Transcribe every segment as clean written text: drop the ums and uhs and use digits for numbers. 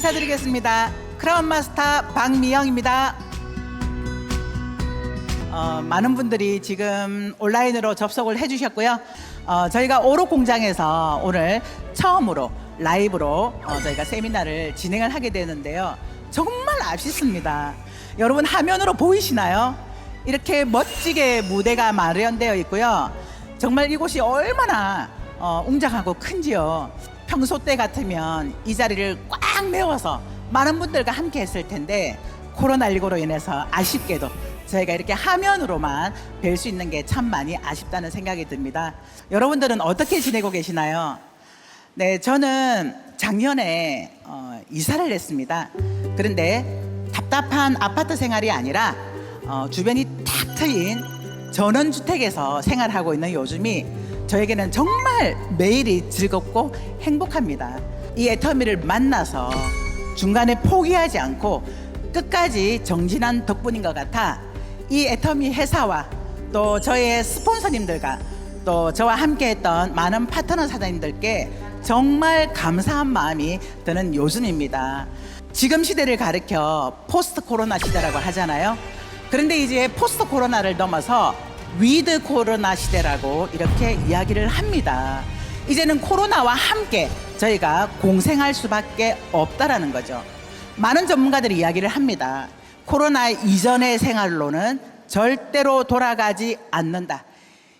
인사드리겠습니다. 크라운 마스터 박미영입니다. 많은 분들이 지금 온라인으로 접속을 해주셨고요. 저희가 오록 공장에서 오늘 처음으로 라이브로 저희가 세미나를 진행을 하게 되는데요. 정말 아쉽습니다. 여러분 화면으로 보이시나요? 이렇게 멋지게 무대가 마련되어 있고요. 정말 이곳이 얼마나 웅장하고 큰지요. 평소 때 같으면 이 자리를 꽉 메워서 많은 분들과 함께 했을 텐데 코로나19로 인해서 아쉽게도 저희가 이렇게 화면으로만 뵐 수 있는 게 참 많이 아쉽다는 생각이 듭니다. 여러분들은 어떻게 지내고 계시나요? 네, 저는 작년에 이사를 했습니다. 그런데 답답한 아파트 생활이 아니라 주변이 탁 트인 전원주택에서 생활하고 있는 요즘이 저에게는 정말 매일이 즐겁고 행복합니다. 이 애터미를 만나서 중간에 포기하지 않고 끝까지 정진한 덕분인 것 같아 이 애터미 회사와 또 저의 스폰서님들과 또 저와 함께했던 많은 파트너 사장님들께 정말 감사한 마음이 드는 요즘입니다. 지금 시대를 가리켜 포스트 코로나 시대라고 하잖아요. 그런데 이제 포스트 코로나를 넘어서 위드 코로나 시대라고 이렇게 이야기를 합니다. 이제는 코로나와 함께 저희가 공생할 수밖에 없다라는 거죠. 많은 전문가들이 이야기를 합니다. 코로나 이전의 생활로는 절대로 돌아가지 않는다.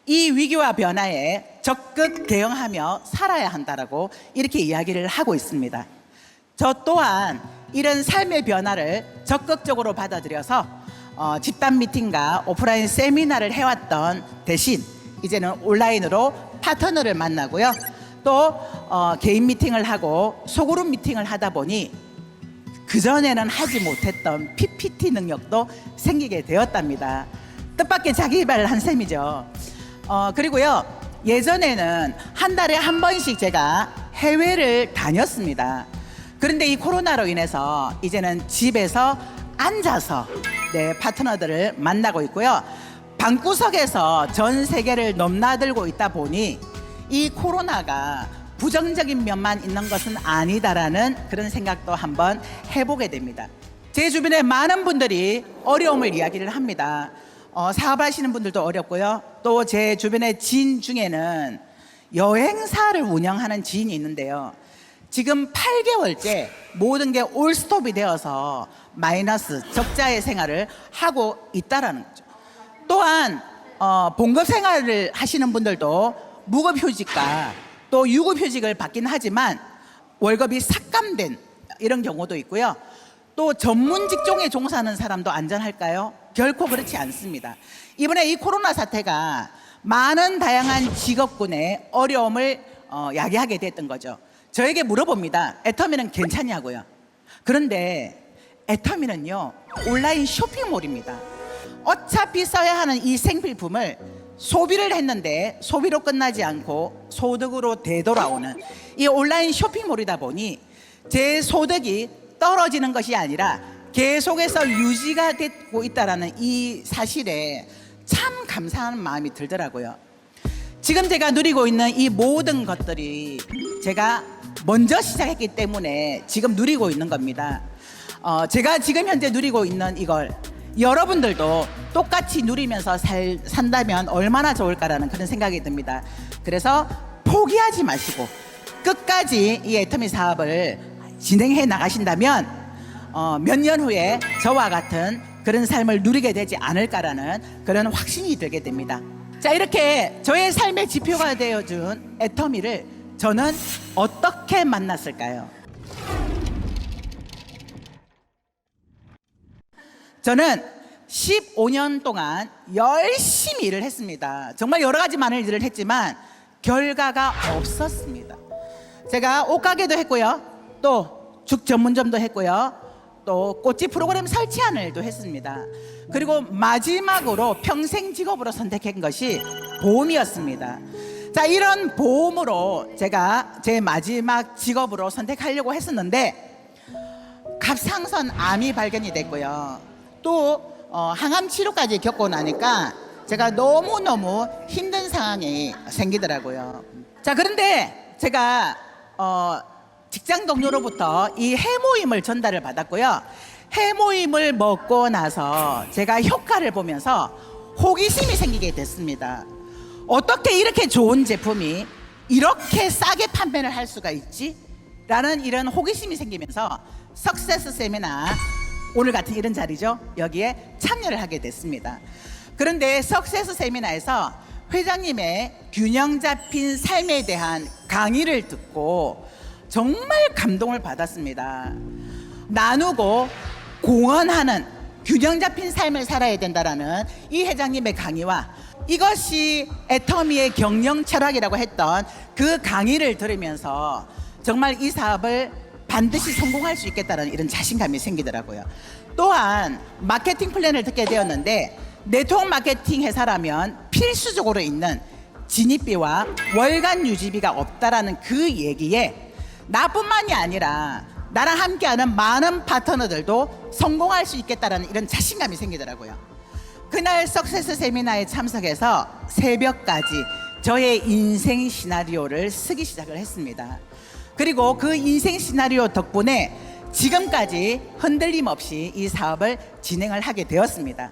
이 위기와 변화에 적극 대응하며 살아야 한다라고 이렇게 이야기를 하고 있습니다. 저 또한 이런 삶의 변화를 적극적으로 받아들여서 집단 미팅과 오프라인 세미나를 해왔던 대신 이제는 온라인으로 파트너를 만나고요. 또 개인 미팅을 하고 소그룹 미팅을 하다 보니 그전에는 하지 못했던 PPT 능력도 생기게 되었답니다. 뜻밖의 자기 개발을 한 셈이죠. 그리고요, 예전에는 한 달에 한 번씩 제가 해외를 다녔습니다. 그런데 이 코로나로 인해서 이제는 집에서 앉아서 파트너들을 만나고 있고요. 방구석에서 전 세계를 넘나들고 있다 보니 이 코로나가 부정적인 면만 있는 것은 아니다라는 그런 생각도 한번 해보게 됩니다. 제 주변에 많은 분들이 어려움을 이야기를 합니다. 사업하시는 분들도 어렵고요. 또 제 주변의 지인 중에는 여행사를 운영하는 지인이 있는데요. 지금 8개월째 모든 게 올스톱이 되어서 마이너스 적자의 생활을 하고 있다라는 거죠. 또한 봉급 생활을 하시는 분들도 무급휴직과 또 유급휴직을 받긴 하지만 월급이 삭감된 이런 경우도 있고요. 또 전문 직종에 종사하는 사람도 안전할까요? 결코 그렇지 않습니다. 이번에 이 코로나 사태가 많은 다양한 직업군의 어려움을 야기하게 됐던 거죠. 저에게 물어봅니다. 애터미는 괜찮냐고요. 그런데 애터미는요, 온라인 쇼핑몰입니다. 어차피 써야 하는 이 생필품을 소비를 했는데 소비로 끝나지 않고 소득으로 되돌아오는 이 온라인 쇼핑몰이다 보니 제 소득이 떨어지는 것이 아니라 계속해서 유지가 되고 있다는 이 사실에 참 감사한 마음이 들더라고요. 지금 제가 누리고 있는 이 모든 것들이 제가 먼저 시작했기 때문에 지금 누리고 있는 겁니다. 제가 지금 현재 누리고 있는 이걸 여러분들도 똑같이 누리면서 산다면 얼마나 좋을까라는 그런 생각이 듭니다. 그래서 포기하지 마시고 끝까지 이 애터미 사업을 진행해 나가신다면 몇 년 후에 저와 같은 그런 삶을 누리게 되지 않을까라는 그런 확신이 들게 됩니다. 자, 이렇게 저의 삶의 지표가 되어준 애터미를 저는 어떻게 만났을까요? 저는 15년 동안 열심히 일을 했습니다. 정말 여러 가지 많은 일들을 했지만 결과가 없었습니다. 제가 옷가게도 했고요. 또 죽 전문점도 했고요. 또 꽃집 프로그램 설치하는 일도 했습니다. 그리고 마지막으로 평생 직업으로 선택한 것이 보험이었습니다. 자, 이런 보험으로 제가 제 마지막 직업으로 선택하려고 했었는데 갑상선 암이 발견이 됐고요. 또 항암 치료까지 겪고 나니까 제가 너무너무 힘든 상황이 생기더라고요. 자, 그런데 제가 직장 동료로부터 이 해모임을 전달을 받았고요. 해모임을 먹고 나서 제가 효과를 보면서 호기심이 생기게 됐습니다. 어떻게 이렇게 좋은 제품이 이렇게 싸게 판매를 할 수가 있지? 라는 이런 호기심이 생기면서 석세스 세미나, 오늘 같은 이런 자리죠, 여기에 참여를 하게 됐습니다. 그런데 석세스 세미나에서 회장님의 균형 잡힌 삶에 대한 강의를 듣고 정말 감동을 받았습니다. 나누고 공헌하는 균형 잡힌 삶을 살아야 된다라는 이 회장님의 강의와 이것이 애터미의 경영 철학이라고 했던 그 강의를 들으면서 정말 이 사업을 반드시 성공할 수 있겠다는 이런 자신감이 생기더라고요. 또한 마케팅 플랜을 듣게 되었는데, 네트워크 마케팅 회사라면 필수적으로 있는 진입비와 월간 유지비가 없다라는 그 얘기에 나뿐만이 아니라 나랑 함께하는 많은 파트너들도 성공할 수 있겠다라는 이런 자신감이 생기더라고요. 그날 석세스 세미나에 참석해서 새벽까지 저의 인생 시나리오를 쓰기 시작을 했습니다. 그리고 그 인생 시나리오 덕분에 지금까지 흔들림 없이 이 사업을 진행을 하게 되었습니다.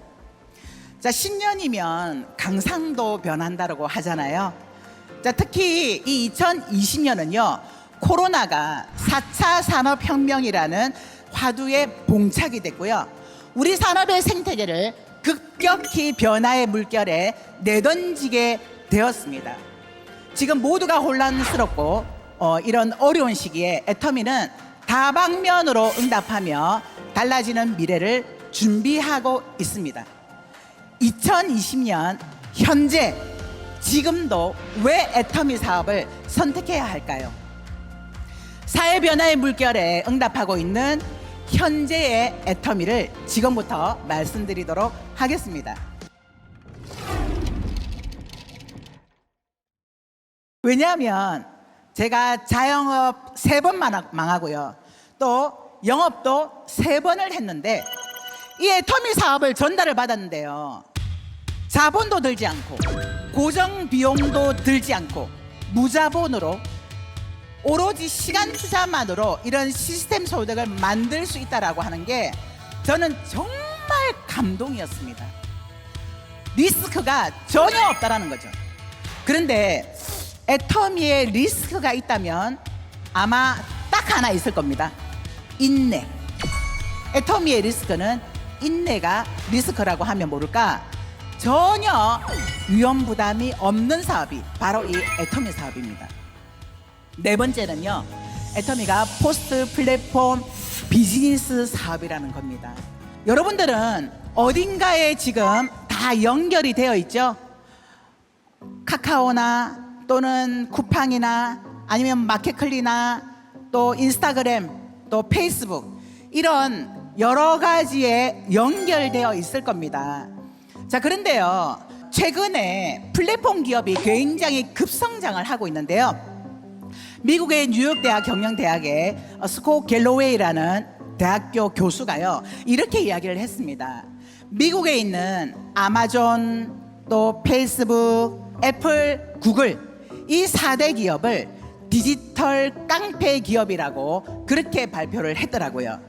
자, 10년이면 강상도 변한다고 하잖아요. 자, 특히 이 2020년은요, 코로나가 4차 산업혁명이라는 화두에 봉착이 됐고요. 우리 산업의 생태계를 급격히 변화의 물결에 내던지게 되었습니다. 지금 모두가 혼란스럽고 이런 어려운 시기에 애터미는 다방면으로 응답하며 달라지는 미래를 준비하고 있습니다. 2020년 현재 지금도 왜 애터미 사업을 선택해야 할까요? 사회 변화의 물결에 응답하고 있는 현재의 애터미를 지금부터 말씀드리도록 하겠습니다. 왜냐하면 제가 자영업 3번 망하고요, 또 영업도 3번을 했는데 이 애터미 사업을 전달을 받았는데요, 자본도 들지 않고 고정 비용도 들지 않고 무자본으로 오로지 시간 투자만으로 이런 시스템 소득을 만들 수 있다라고 하는 게 저는 정말 감동이었습니다. 리스크가 전혀 없다라는 거죠. 그런데 애터미에 리스크가 있다면 아마 딱 하나 있을 겁니다. 인내. 애터미의 리스크는 인내가 리스크라고 하면 모를까? 전혀 위험 부담이 없는 사업이 바로 이 애터미 사업입니다. 네 번째는요, 애터미가 포스트 플랫폼 비즈니스 사업이라는 겁니다. 여러분들은 어딘가에 지금 다 연결이 되어 있죠? 카카오나 또는 쿠팡이나 아니면 마켓클리나 또 인스타그램 또 페이스북, 이런 여러 가지에 연결되어 있을 겁니다. 자, 그런데요, 최근에 플랫폼 기업이 굉장히 급성장을 하고 있는데요, 미국의 뉴욕대학 경영대학의 스콧 갤로웨이라는 대학교 교수가요, 이렇게 이야기를 했습니다. 미국에 있는 아마존, 또 페이스북, 애플, 구글, 이 4대 기업을 디지털 깡패 기업이라고 그렇게 발표를 했더라고요.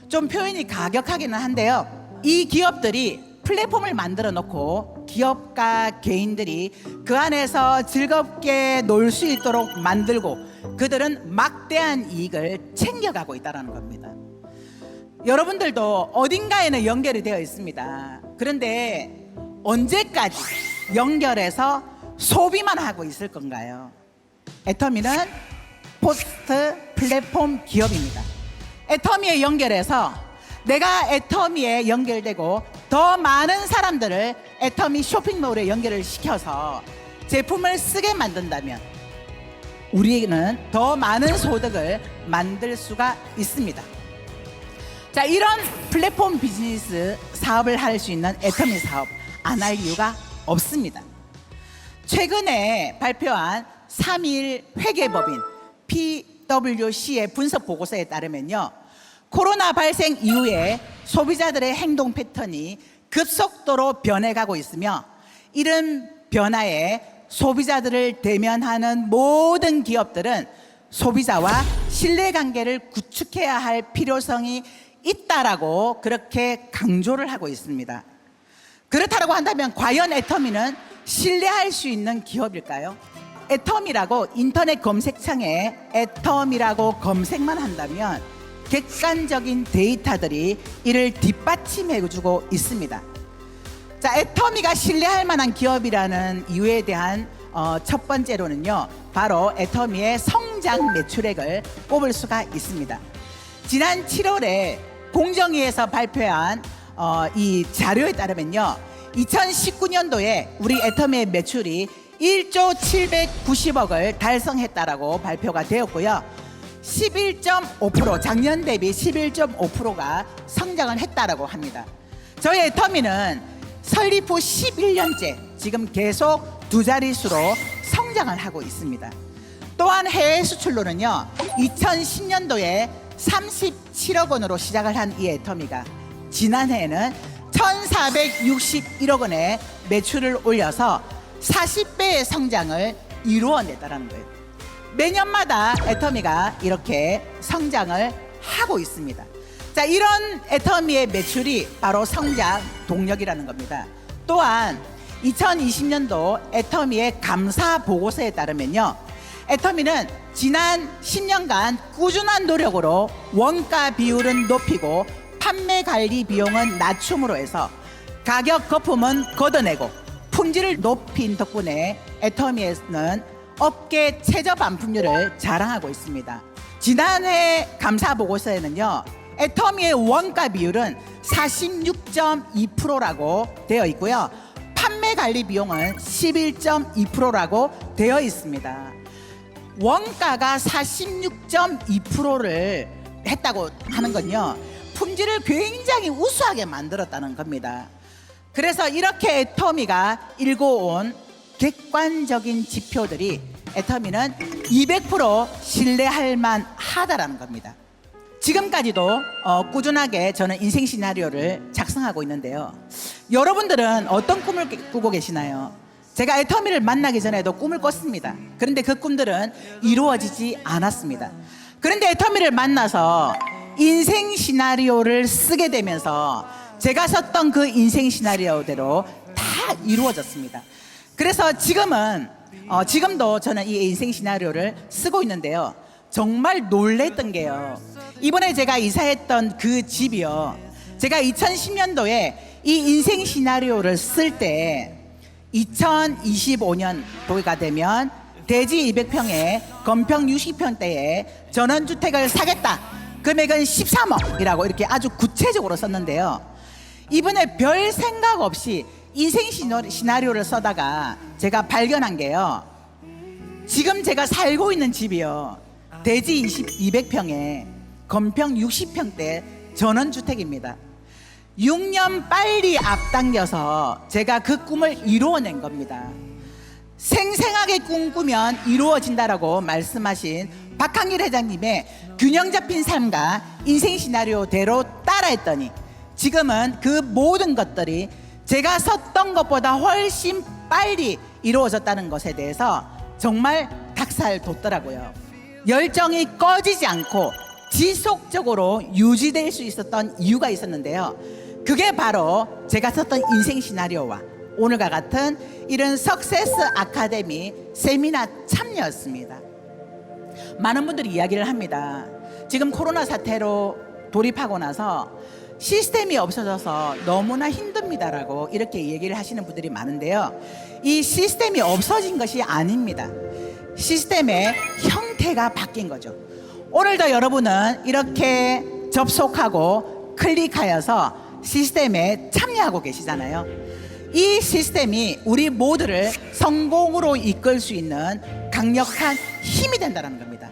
좀 표현이 가격하기는 한데요, 이 기업들이 플랫폼을 만들어 놓고 기업가 개인들이 그 안에서 즐겁게 놀 수 있도록 만들고 그들은 막대한 이익을 챙겨가고 있다는 겁니다. 여러분들도 어딘가에는 연결이 되어 있습니다. 그런데 언제까지 연결해서 소비만 하고 있을 건가요? 애터미는 포스트 플랫폼 기업입니다. 애터미에 연결해서 내가 애터미에 연결되고 더 많은 사람들을 애터미 쇼핑몰에 연결을 시켜서 제품을 쓰게 만든다면 우리는 더 많은 소득을 만들 수가 있습니다. 자, 이런 플랫폼 비즈니스 사업을 할 수 있는 애터미 사업 안 할 이유가 없습니다. 최근에 발표한 3일 회계법인 PwC의 분석 보고서에 따르면요, 코로나 발생 이후에 소비자들의 행동 패턴이 급속도로 변해가고 있으며 이런 변화에 소비자들을 대면하는 모든 기업들은 소비자와 신뢰관계를 구축해야 할 필요성이 있다라고 그렇게 강조를 하고 있습니다. 그렇다고 한다면 과연 애터미는 신뢰할 수 있는 기업일까요? 애터미라고 인터넷 검색창에 애터미라고 검색만 한다면 객관적인 데이터들이 이를 뒷받침해주고 있습니다. 자, 애터미가 신뢰할 만한 기업이라는 이유에 대한 첫 번째로는요, 바로 애터미의 성장 매출액을 꼽을 수가 있습니다. 지난 7월에 공정위에서 발표한 이 자료에 따르면요, 2019년도에 우리 애터미의 매출이 1조 790억을 달성했다라고 발표가 되었고요. 11.5% 작년 대비 11.5%가 성장을 했다라고 합니다. 저희 애터미는 설립 후 11년째 지금 계속 두 자릿수로 성장을 하고 있습니다. 또한 해외 수출로는요, 2010년도에 37억 원으로 시작을 한 이 애터미가 지난해에는 1,461억 원의 매출을 올려서 40배의 성장을 이루어냈다는 거예요. 매년마다 애터미가 이렇게 성장을 하고 있습니다. 자, 이런 애터미의 매출이 바로 성장 동력이라는 겁니다. 또한 2020년도 애터미의 감사 보고서에 따르면요, 애터미는 지난 10년간 꾸준한 노력으로 원가 비율은 높이고 판매 관리 비용은 낮춤으로 해서 가격 거품은 걷어내고 품질을 높인 덕분에 애터미에서는 업계 최저 반품률을 자랑하고 있습니다. 지난해 감사 보고서에는요, 애터미의 원가 비율은 46.2%라고 되어 있고요, 판매 관리 비용은 11.2%라고 되어 있습니다. 원가가 46.2%를 했다고 하는 건요, 품질을 굉장히 우수하게 만들었다는 겁니다. 그래서 이렇게 애터미가 일궈온 객관적인 지표들이 애터미는 200% 신뢰할 만하다라는 겁니다. 지금까지도 꾸준하게 저는 인생 시나리오를 작성하고 있는데요, 여러분들은 어떤 꿈을 꾸고 계시나요? 제가 애터미를 만나기 전에도 꿈을 꿨습니다. 그런데 그 꿈들은 이루어지지 않았습니다. 그런데 애터미를 만나서 인생 시나리오를 쓰게 되면서 제가 썼던 그 인생 시나리오대로 다 이루어졌습니다. 그래서 지금도 저는 이 인생 시나리오를 쓰고 있는데요, 정말 놀랬던 게요, 이번에 제가 이사했던 그 집이요, 제가 2010년도에 이 인생 시나리오를 쓸 때 2025년도가 되면 대지 200평에 건평 60평대에 전원주택을 사겠다, 금액은 13억이라고 이렇게 아주 구체적으로 썼는데요, 이번에 별 생각 없이 인생 시나리오를 써다가 제가 발견한 게요, 지금 제가 살고 있는 집이요, 대지 200평에 건평 60평대 전원주택입니다. 6년 빨리 앞당겨서 제가 그 꿈을 이루어낸 겁니다. 생생하게 꿈꾸면 이루어진다라고 말씀하신 박항일 회장님의 균형 잡힌 삶과 인생 시나리오대로 따라했더니 지금은 그 모든 것들이 제가 썼던 것보다 훨씬 빨리 이루어졌다는 것에 대해서 정말 닭살 돋더라고요. 열정이 꺼지지 않고 지속적으로 유지될 수 있었던 이유가 있었는데요, 그게 바로 제가 썼던 인생 시나리오와 오늘과 같은 이런 석세스 아카데미 세미나 참여였습니다. 많은 분들이 이야기를 합니다. 지금 코로나 사태로 돌입하고 나서 시스템이 없어져서 너무나 힘듭니다라고 이렇게 얘기를 하시는 분들이 많은데요, 이 시스템이 없어진 것이 아닙니다. 시스템의 형태가 바뀐 거죠. 오늘도 여러분은 이렇게 접속하고 클릭하여서 시스템에 참여하고 계시잖아요. 이 시스템이 우리 모두를 성공으로 이끌 수 있는 강력한 힘이 된다는 겁니다.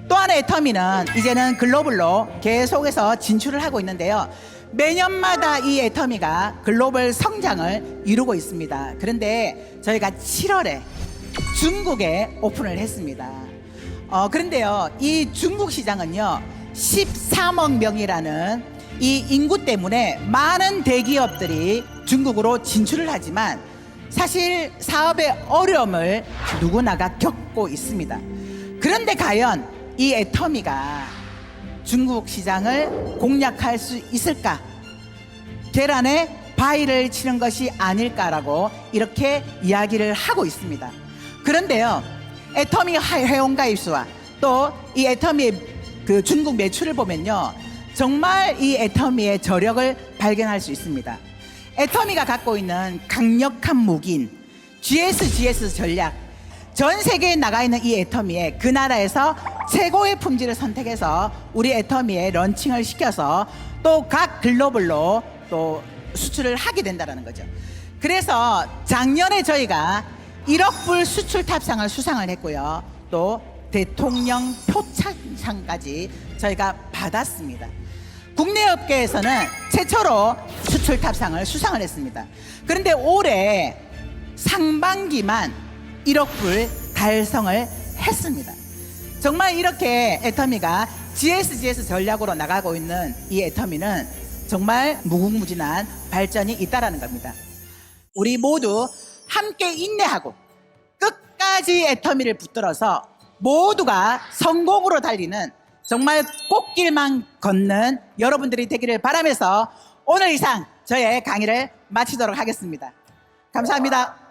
또 하나의 애터미는 이제는 글로벌로 계속해서 진출을 하고 있는데요, 매년마다 이 애터미가 글로벌 성장을 이루고 있습니다. 그런데 저희가 7월에 중국에 오픈을 했습니다. 그런데요, 이 중국 시장은요 13억 명이라는 이 인구 때문에 많은 대기업들이 중국으로 진출을 하지만 사실 사업의 어려움을 누구나가 겪고 있습니다. 그런데 과연 이 애터미가 중국 시장을 공략할 수 있을까? 계란에 바위를 치는 것이 아닐까라고 이렇게 이야기를 하고 있습니다. 그런데요, 애터미 회원가입 수와 또 이 애터미의 그 중국 매출을 보면요, 정말 이 애터미의 저력을 발견할 수 있습니다. 애터미가 갖고 있는 강력한 무기인 GS 전략, 전 세계에 나가 있는 이 애터미에 그 나라에서 최고의 품질을 선택해서 우리 애터미에 런칭을 시켜서 또 각 글로벌로 또 수출을 하게 된다는 거죠. 그래서 작년에 저희가 1억 불 수출 탑상을 수상을 했고요. 또 대통령 표창장까지 저희가 받았습니다. 국내 업계에서는 최초로 수출 탑상을 수상을 했습니다. 그런데 올해 상반기만 1억 불 달성을 했습니다. 정말 이렇게 애터미가 GS 전략으로 나가고 있는 이 애터미는 정말 무궁무진한 발전이 있다라는 겁니다. 우리 모두 함께 인내하고 끝까지 애터미를 붙들어서 모두가 성공으로 달리는 정말 꽃길만 걷는 여러분들이 되기를 바라면서 오늘 이상 저의 강의를 마치도록 하겠습니다. 감사합니다.